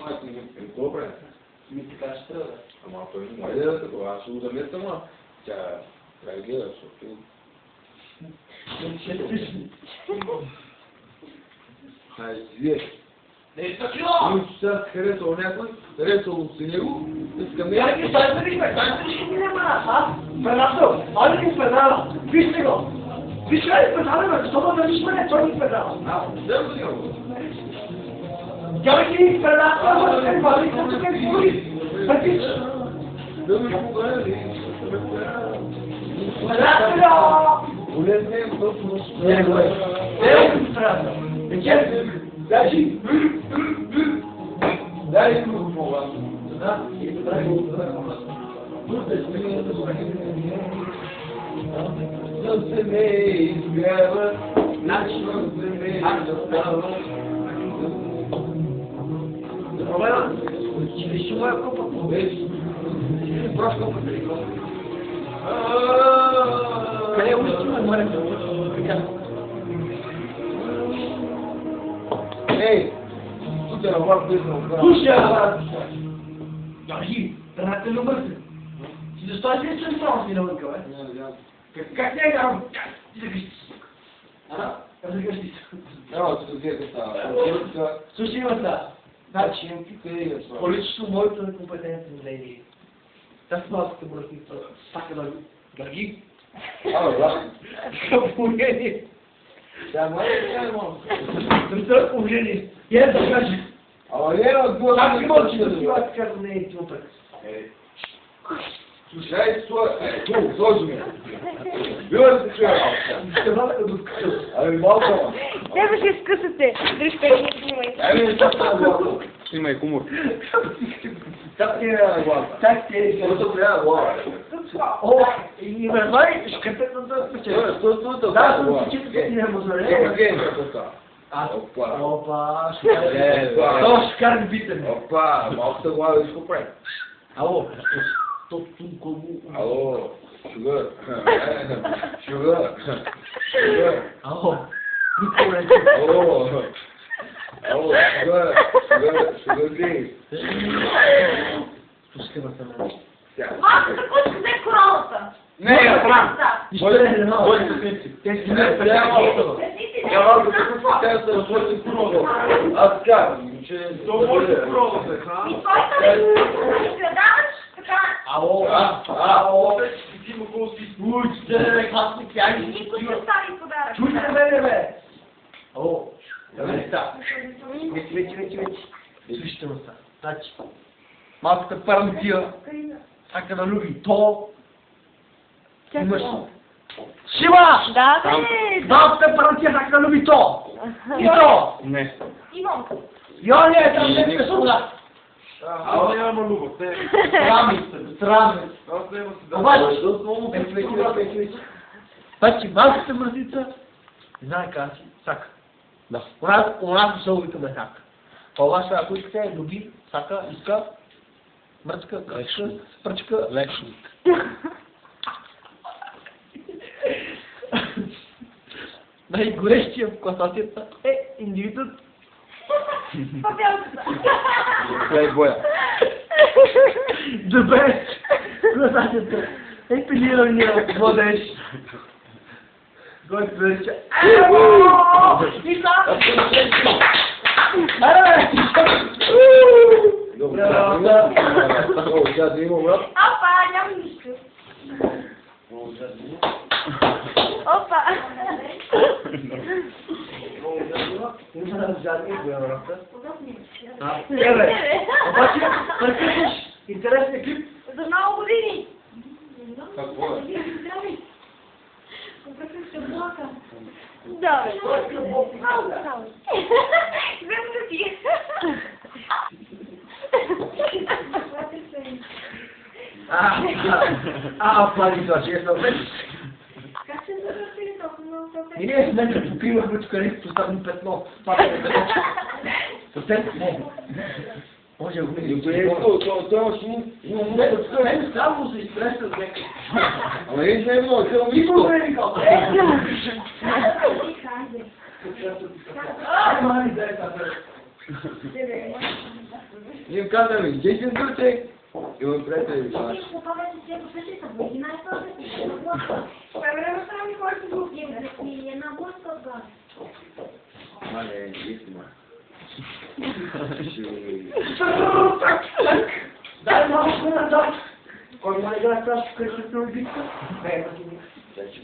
майка ми добре. Ми така ще трябва. Ама той не може да такова, аз ще го заместя, ама тя трябва да гледа, защото... Хайде, вие. Не е такива! Ние сега харесал някой, харесал си него, искаме... Я ги сайферихме, сайферихме няма аз. Предател, айде ги предава. Вижте го. Вижте ли предава, защо да виж мене, той ги предава. Взем да го. Тя ги предава, да се вали, като се изгори. Пътич. Да ми погледа. Предателя! Улезнем в Не го е. Не го предател. Вечер, дажи. дай го това. Да, и прави го това. Да се не изгрева, начин се не изгрева. Проблема, че ще моя копа повече. Просто копа прикол. Къде е улицата, моля? Така. Ей, тук е навър безно. Слушай, държи, да те любърси. Ти защо си е само си навънка, бе? Как не е гарам? Ти да гъщи. Да гъщи. Няма да се става. Слушай, има да. Значи, количество моето некомпетентни леди. Тя с малките братница. Сака да държи. Да. Положение. Тя няма. Държа положение. И е да кажи. Ама не е от това. Как ти мълчи да си така да не е ти опрек? Слушай, сложи ме. Била ли се чуя малко? Ще бъда да откъсъл. Ами малко. Тебе ще скъсате. Дръжка не снимай. Ами не са глава. Снимай хумор. Как ти е глава? Как ти е? Защото трябва глава. О, и ме знай, шкърпетната да спечели. Да, съм си чита, че ти не може да Опа, то ще карам битен. Опа, малко се глава да изко прави. Ало, Ало, шугър. Шугър. Шугър. ало, Ало. Ало, шугър. Шугър гей. Пускай ме съм. Малко да кучка взе коралата. Не, я прав. Нищо не е едно. Моите сници. Те си не така. Я малко да се тя се разходи курова. Аз така, че... То може курова се, И твоята ли предаваш така? Ало, ало. Ти му го си Учте, бе, класни пяни. Никой ще стави подарък. Чуйте мене, бе. Ало, вече. Слушайте ме са. Значи, малката парантия, сака да люби то. Имаш. Шима! Да, бе. Малката парантия сака да люби то. И то. Не. Имам. Я не, там не е суда. Ама няма любов. Срами. Аз няма си да... Обаче, вече. Значи, малката мързица, знае как си, сака. Да. У нас се обикаме сака. Това са, ако искате, люби, сака, иска, мръчка, кръчка, пръчка. Лечно. Най-горещия в класацията е индивидът. Папелката. Плейбоя. The best! Класацията е пилирания водещ. Който вече... И са! Добре, да има брат. Опа, няма нищо. Опа. Обаче, прекъсваш интересния клип. За много години. Какво е? Да, бе. Малко само. 2 минути. Пари, това ще е съвет. Как се завършили толкова много съвет? И ние сме като попивахме тук където поставим петно. Съвсем не. Може да го видим. Това си... Не, само се изпресва с някакъв. Ама не е много, това е Никога миско. не е викал. Хайде. Ай, мали, дай тази. Ние им казваме, идейте с гърче. Имам приятели. Мале, истина. Дай малко назад! Кой май да кажеш кръстна убийка?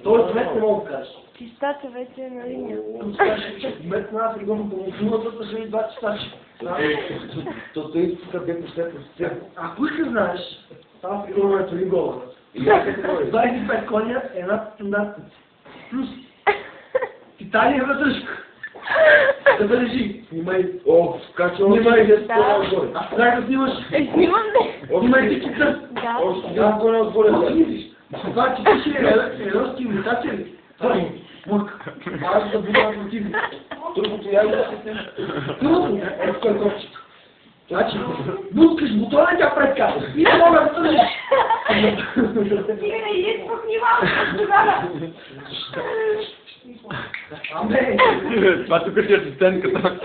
Той смет не мога да кажеш. Чистата вече е на линия. Смет на Африкон, по-мусулата ще и 2 часа. То той тук бе последно с теб. Ако иска знаеш, Африкон е 3 гола. И я къде говори? 25 коня, една стандартница. Плюс Италия вътрешка. Да бележи. Снимай. О, скачвам. Снимай. Да скоро отгоре. А сега да снимаш. Снимам ли? Снимай тикета. Да. Още сега горе отгоре. Това ти пише еротски имитация ли? Мурка. Аз да бъда противник. Другото я да се снима. Трудно. Ето кой копче. Значи, бускаш бутона и тя предка. И не мога да тържиш. Стига да идеш по снималка тогава. Аме. Това тук си асистентката.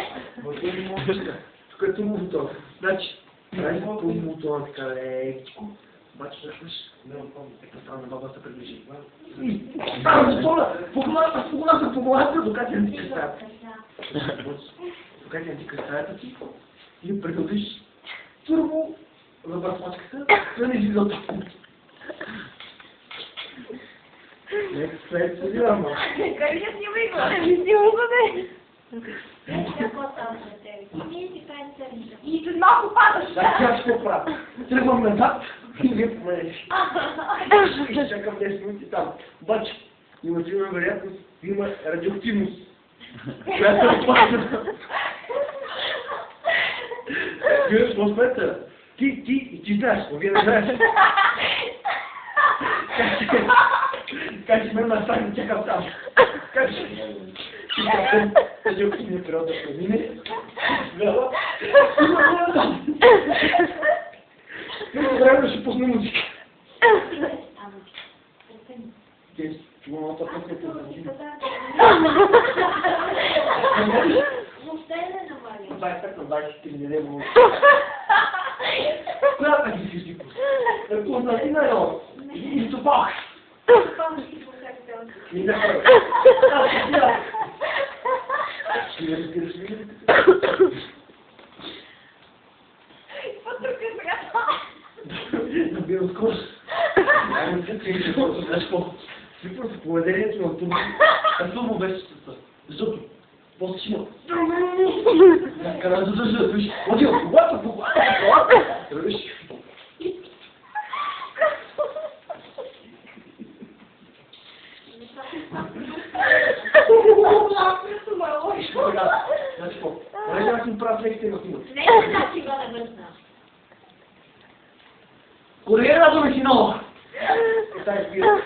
Тук е турбо бутон. Значи, прави турбо бутона така лекичко. Обаче всъщност, не помня, така стана баба се приближи. И стана бутона, по главата, докато не ти касаят. Докато не ти касаят ти, и придобиш турбо за бърсмачката, да не излиза от тук. Нека след се дива, ама. Къде снимай го? Ами снимам го, бе. И след малко падаш. Да, тя ще го правя. Тръгвам назад и вие поменеш. И ще чакам 10 минути там. Обаче, има силна вероятност, има радиоактивност. Която е опасна. Вие сме смета. Ти знаеш, но вие не знаеш. Как ще ме настани, чакам там. Как ще? Чакам радиоактивния период да се мине. Гледа. Много време ще пусна музика. Те чувам това пък като музика. Дай така, дай ще ти не даде музика. Коя така ти си пусна? Да пусна ти на едно. И стопах. И да хора. Ще я разбираш ли? Набирам скорост. Айде, ти си скорост, знаеш какво? Си просто поведението на турбо. Турбо беше с защото после ще има. Къде да държа, виж, оди от колата, по колата. Виж. Значи какво? Понеже аз им правя леките на снимат. Кореера до Мехиново! Тай спира.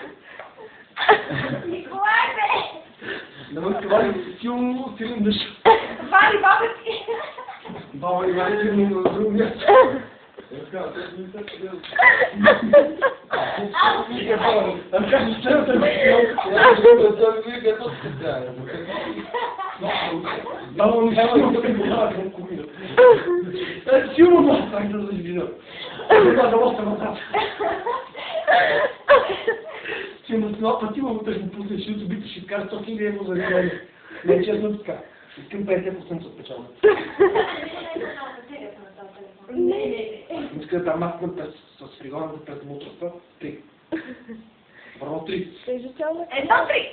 Николай, бе! Да ме стовари силно дъжд. Вали баба си! Баба и вали силно на друго място. Баба ми силно много так да завидя. Това да лоста назад. Ще му това пъти мога да го пусне, защото бите ще кажа 100 000 евро за региони. Не е честно така. Искам 50% от печалба. Не. Иска да там аз път с фригона да пред моторства. 3. Първо 3. Едно 3.